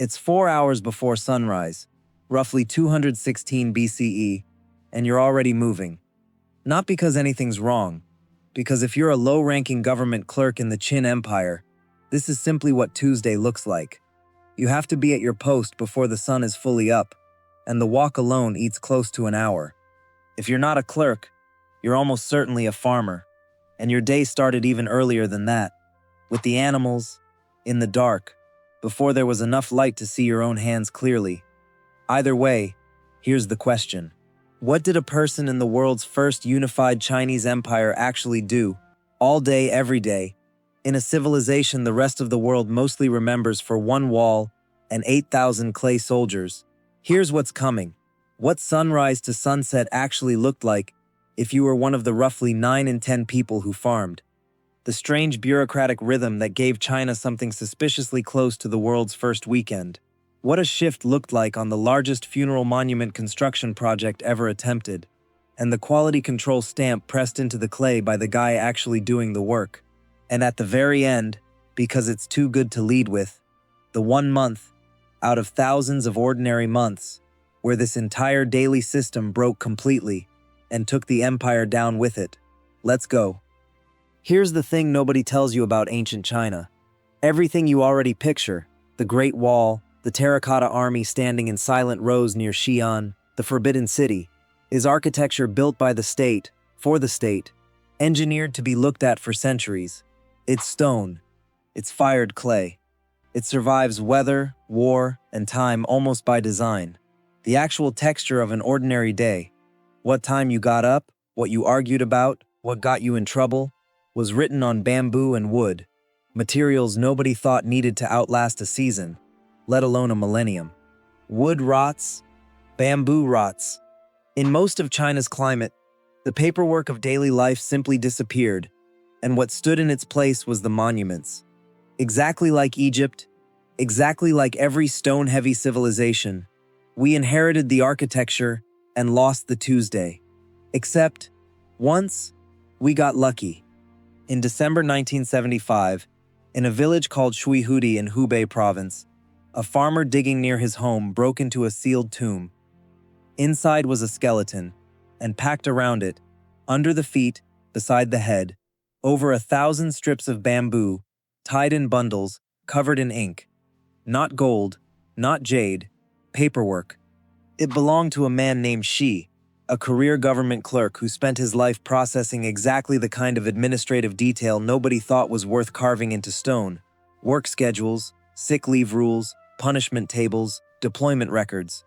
It's 4 hours before sunrise, roughly 216 BCE, and you're already moving. Not because anything's wrong, because if you're a low-ranking government clerk in the Qin Empire, this is simply what Tuesday looks like. You have to be at your post before the sun is fully up, and the walk alone eats close to an hour. If you're not a clerk, you're almost certainly a farmer, and your day started even earlier than that, with the animals, in the dark, before there was enough light to see your own hands clearly. Either way, here's the question. What did a person in the world's first unified Chinese empire actually do, all day, every day, in a civilization the rest of the world mostly remembers for one wall and 8,000 clay soldiers? Here's what's coming. What sunrise to sunset actually looked like if you were one of the roughly 9 in 10 people who farmed. The strange bureaucratic rhythm that gave China something suspiciously close to the world's first weekend. What a shift looked like on the largest funeral monument construction project ever attempted, and the quality control stamp pressed into the clay by the guy actually doing the work. And at the very end, because it's too good to lead with, the 1 month, out of thousands of ordinary months, where this entire daily system broke completely and took the empire down with it. Let's go. Here's the thing nobody tells you about ancient China. Everything you already picture, the Great Wall, the terracotta army standing in silent rows near Xi'an, the Forbidden City, is architecture built by the state, for the state, engineered to be looked at for centuries. It's stone. It's fired clay. It survives weather, war, and time almost by design. The actual texture of an ordinary day, what time you got up, what you argued about, what got you in trouble, was written on bamboo and wood, materials nobody thought needed to outlast a season, let alone a millennium. Wood rots, bamboo rots. In most of China's climate, the paperwork of daily life simply disappeared, and what stood in its place was the monuments. Exactly like Egypt, exactly like every stone-heavy civilization, we inherited the architecture and lost the Tuesday. Except, once, we got lucky. In December 1975, in a village called Shuihudi in Hubei province, a farmer digging near his home broke into a sealed tomb. Inside was a skeleton, and packed around it, under the feet, beside the head, over 1,000 strips of bamboo, tied in bundles, covered in ink. Not gold, not jade, paperwork. It belonged to a man named Shi, a career government clerk who spent his life processing exactly the kind of administrative detail nobody thought was worth carving into stone. Work schedules, sick leave rules, punishment tables, deployment records.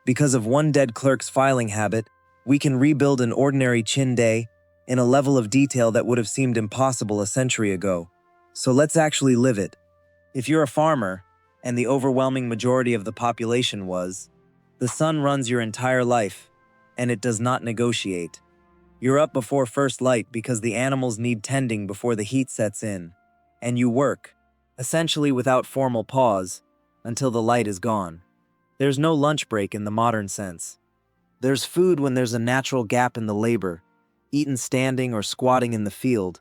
Because of one dead clerk's filing habit, we can rebuild an ordinary Qin day in a level of detail that would have seemed impossible a century ago. So let's actually live it. If you're a farmer, and the overwhelming majority of the population was, the sun runs your entire life, and it does not negotiate. You're up before first light because the animals need tending before the heat sets in, and you work, essentially without formal pause, until the light is gone. There's no lunch break in the modern sense. There's food when there's a natural gap in the labor, eaten standing or squatting in the field,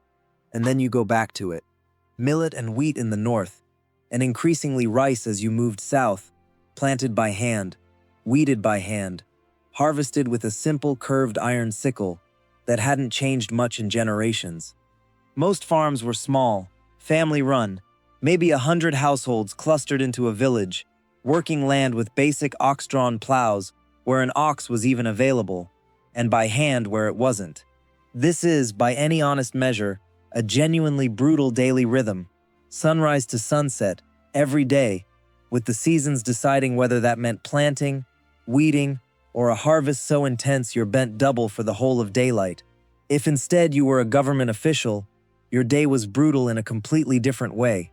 and then you go back to it. Millet and wheat in the north, and increasingly rice as you moved south, planted by hand, weeded by hand, harvested with a simple curved iron sickle that hadn't changed much in generations. Most farms were small, family-run, maybe 100 households clustered into a village, working land with basic ox-drawn plows where an ox was even available, and by hand where it wasn't. This is, by any honest measure, a genuinely brutal daily rhythm, sunrise to sunset, every day, with the seasons deciding whether that meant planting, weeding, or a harvest so intense you're bent double for the whole of daylight. If instead you were a government official, your day was brutal in a completely different way.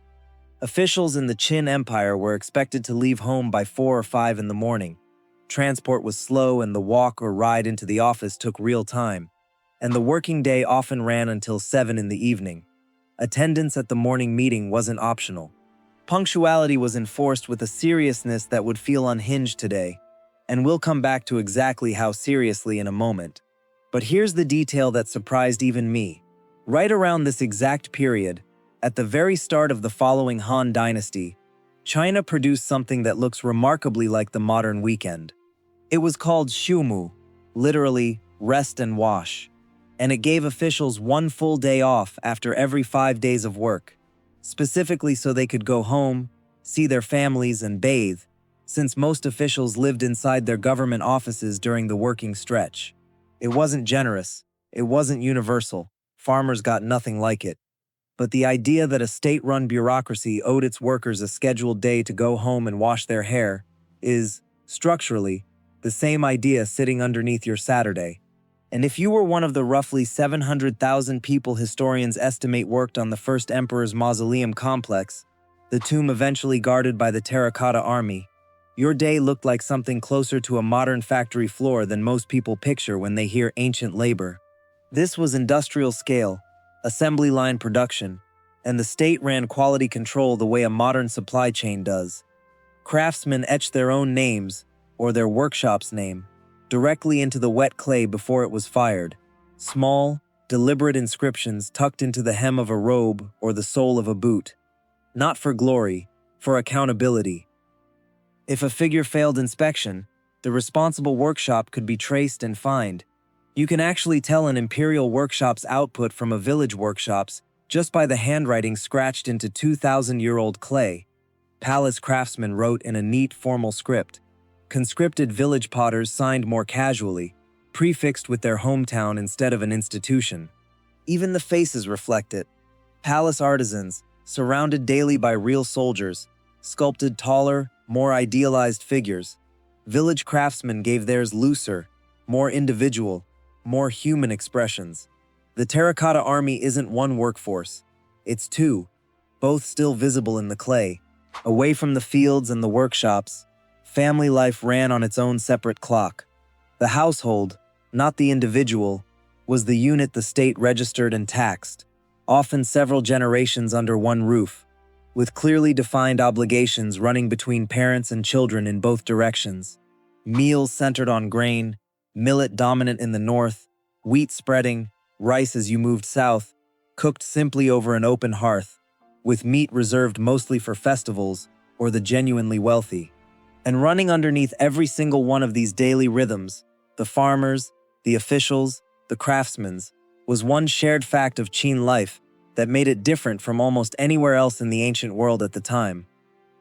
Officials in the Qin Empire were expected to leave home by 4 or 5 in the morning. Transport was slow and the walk or ride into the office took real time, and the working day often ran until 7 in the evening. Attendance at the morning meeting wasn't optional. Punctuality was enforced with a seriousness that would feel unhinged today, and we'll come back to exactly how seriously in a moment. But here's the detail that surprised even me. Right around this exact period, at the very start of the following Han Dynasty, China produced something that looks remarkably like the modern weekend. It was called Xiumu, literally rest and wash, and it gave officials one full day off after every 5 days of work, specifically so they could go home, see their families, and bathe, since most officials lived inside their government offices during the working stretch. It wasn't generous, it wasn't universal, farmers got nothing like it. But the idea that a state-run bureaucracy owed its workers a scheduled day to go home and wash their hair is, structurally, the same idea sitting underneath your Saturday. And if you were one of the roughly 700,000 people historians estimate worked on the first emperor's mausoleum complex, the tomb eventually guarded by the Terracotta Army, your day looked like something closer to a modern factory floor than most people picture when they hear ancient labor. This was industrial scale, assembly line production, and the state ran quality control the way a modern supply chain does. Craftsmen etched their own names, or their workshop's name, directly into the wet clay before it was fired. Small, deliberate inscriptions tucked into the hem of a robe or the sole of a boot. Not for glory, for accountability. If a figure failed inspection, the responsible workshop could be traced and fined. You can actually tell an imperial workshop's output from a village workshop's just by the handwriting scratched into 2,000-year-old clay. Palace craftsmen wrote in a neat, formal script. Conscripted village potters signed more casually, prefixed with their hometown instead of an institution. Even the faces reflect it. Palace artisans, surrounded daily by real soldiers, sculpted taller, more idealized figures. Village craftsmen gave theirs looser, more individual, more human expressions. The Terracotta Army isn't one workforce. It's two, both still visible in the clay. Away from the fields and the workshops, family life ran on its own separate clock. The household, not the individual, was the unit the state registered and taxed, often several generations under one roof, with clearly defined obligations running between parents and children in both directions. Meals centered on grain, millet dominant in the north, wheat spreading, rice as you moved south, cooked simply over an open hearth, with meat reserved mostly for festivals or the genuinely wealthy. And running underneath every single one of these daily rhythms, the farmers, the officials, the craftsmen, was one shared fact of Qin life that made it different from almost anywhere else in the ancient world at the time.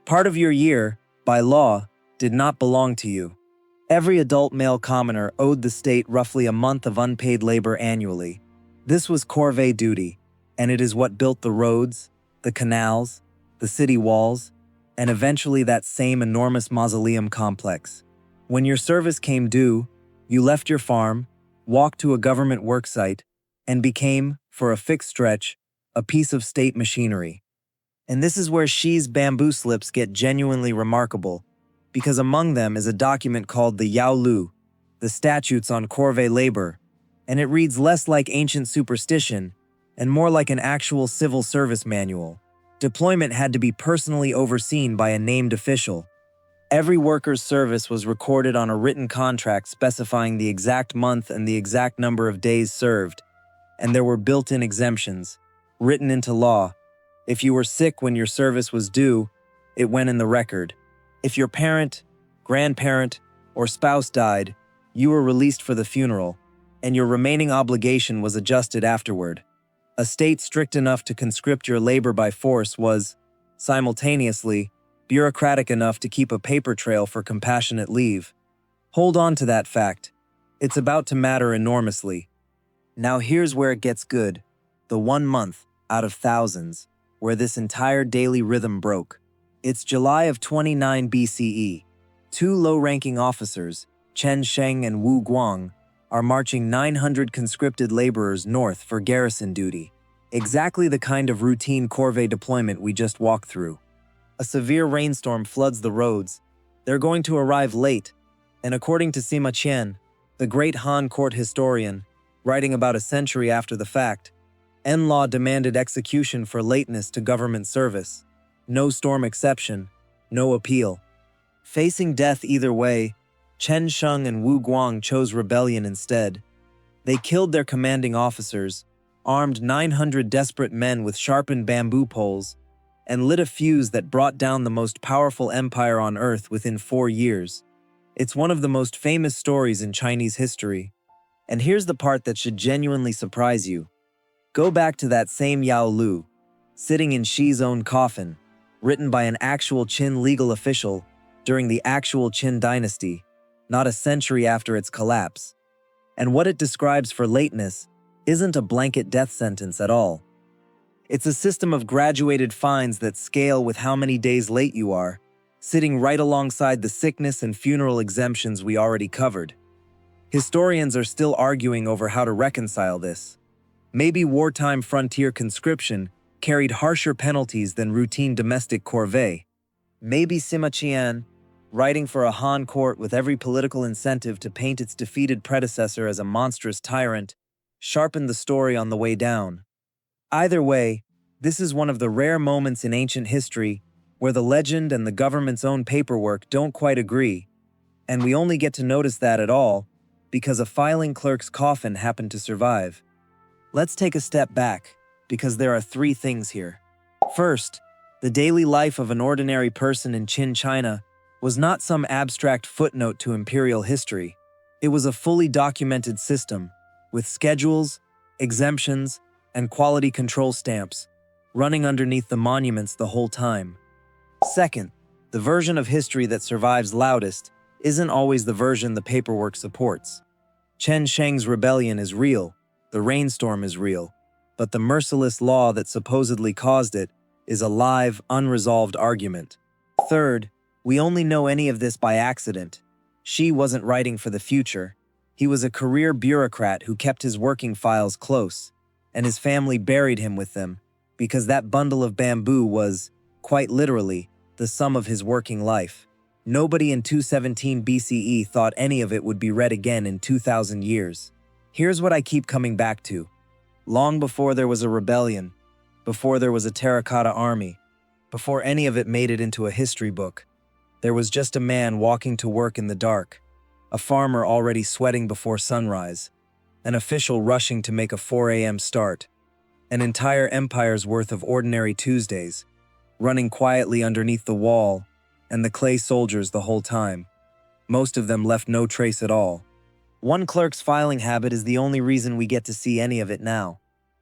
Part of your year, by law, did not belong to you. Every adult male commoner owed the state roughly a month of unpaid labor annually. This was corvée duty, and it is what built the roads, the canals, the city walls, and eventually that same enormous mausoleum complex. When your service came due, you left your farm, walked to a government worksite, and became, for a fixed stretch, a piece of state machinery. And this is where Xi's bamboo slips get genuinely remarkable, because among them is a document called the Yao Lu, the Statutes on Corvée Labor, and it reads less like ancient superstition and more like an actual civil service manual. Deployment had to be personally overseen by a named official. Every worker's service was recorded on a written contract specifying the exact month and the exact number of days served, and there were built-in exemptions, written into law. If you were sick when your service was due, it went in the record. If your parent, grandparent, or spouse died, you were released for the funeral, and your remaining obligation was adjusted afterward. A state strict enough to conscript your labor by force was, simultaneously, bureaucratic enough to keep a paper trail for compassionate leave. Hold on to that fact. It's about to matter enormously. Now here's where it gets good. The 1 month, out of thousands, where this entire daily rhythm broke. It's July of 29 BCE. Two low-ranking officers, Chen Sheng and Wu Guang, are marching 900 conscripted laborers north for garrison duty. Exactly the kind of routine corvée deployment we just walked through. A severe rainstorm floods the roads. They're going to arrive late, and according to Sima Qian, the great Han court historian, writing about a century after the fact, En-law demanded execution for lateness to government service. No storm exception, no appeal. Facing death either way, Chen Sheng and Wu Guang chose rebellion instead. They killed their commanding officers, armed 900 desperate men with sharpened bamboo poles, and lit a fuse that brought down the most powerful empire on Earth within 4 years. It's one of the most famous stories in Chinese history. And here's the part that should genuinely surprise you. Go back to that same Yao Lu, sitting in Xi's own coffin, written by an actual Qin legal official during the actual Qin dynasty, not a century after its collapse. And what it describes for lateness isn't a blanket death sentence at all. It's a system of graduated fines that scale with how many days late you are, sitting right alongside the sickness and funeral exemptions we already covered. Historians are still arguing over how to reconcile this. Maybe wartime frontier conscription carried harsher penalties than routine domestic corvée. Maybe Sima Qian, writing for a Han court with every political incentive to paint its defeated predecessor as a monstrous tyrant, sharpened the story on the way down. Either way, this is one of the rare moments in ancient history where the legend and the government's own paperwork don't quite agree, and we only get to notice that at all because a filing clerk's coffin happened to survive. Let's take a step back, because there are 3 things here. First, the daily life of an ordinary person in Qin China was not some abstract footnote to imperial history. It was a fully documented system, with schedules, exemptions, and quality control stamps, running underneath the monuments the whole time. Second, the version of history that survives loudest isn't always the version the paperwork supports. Chen Sheng's rebellion is real, the rainstorm is real, but the merciless law that supposedly caused it is a live, unresolved argument. Third, we only know any of this by accident. Xi wasn't writing for the future. He was a career bureaucrat who kept his working files close, and his family buried him with them, because that bundle of bamboo was, quite literally, the sum of his working life. Nobody in 217 BCE thought any of it would be read again in 2,000 years. Here's what I keep coming back to. Long before there was a rebellion, before there was a terracotta army, before any of it made it into a history book, there was just a man walking to work in the dark, a farmer already sweating before sunrise, an official rushing to make a 4 a.m. start, an entire empire's worth of ordinary Tuesdays, running quietly underneath the wall, and the clay soldiers the whole time. Most of them left no trace at all. One clerk's filing habit is the only reason we get to see any of it now.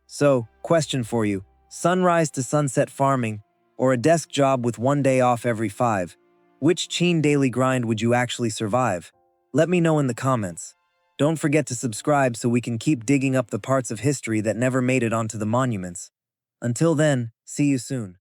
So, question for you, sunrise to sunset farming, or a desk job with 1 day off every 5? Which Qin daily grind would you actually survive? Let me know in the comments. Don't forget to subscribe so we can keep digging up the parts of history that never made it onto the monuments. Until then, see you soon.